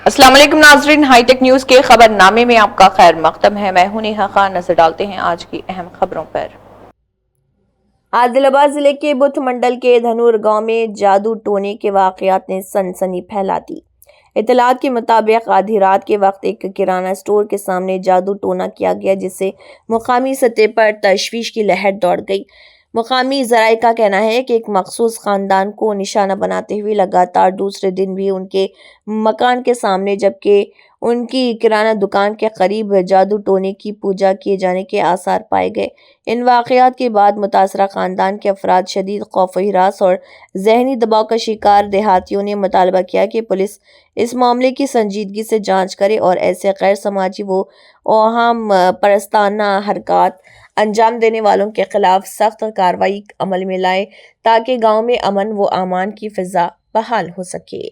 अस्सलाम वालेकुम नाज़रीन, हाईटेक न्यूज़ के खबरनामे में आपका खैर मकदम है। मैं हूं नेहा खान। नजर डालते हैं आज की अहम खबरों पर। आदिलाबाद जिले के बुध मंडल के धनूर गांव में जादू टोने के वाकयात ने सनसनी फैला दी। इतलात के मुताबिक आधी रात के वक्त एक किराना स्टोर के सामने जादू टोना किया गया, जिससे मुकामी सतह पर तशवीश की लहर दौड़ गई। मुकामी ज़राए का कहना है कि एक मखसूस ख़ानदान को निशाना बनाते हुए लगातार दूसरे दिन भी उनके मकान के सामने, जबकि उनकी किराना दुकान के करीब जादू टोने की पूजा किए जाने के आसार पाए गए। इन वाक़यात के बाद मुतासरा ख़ानदान के अफराद शदीद खौफ हिरास और ज़हनी दबाव का शिकार। देहातियों ने मुतालबा किया कि पुलिस इस मामले की संजीदगी से जांच करे और ऐसे गैर समाजी व अवाम परस्ताना हरकत अंजाम देने वालों के खिलाफ सख्त कार्रवाई अमल में लाए, ताकि गांव में अमन व अमान की फिजा बहाल हो सके।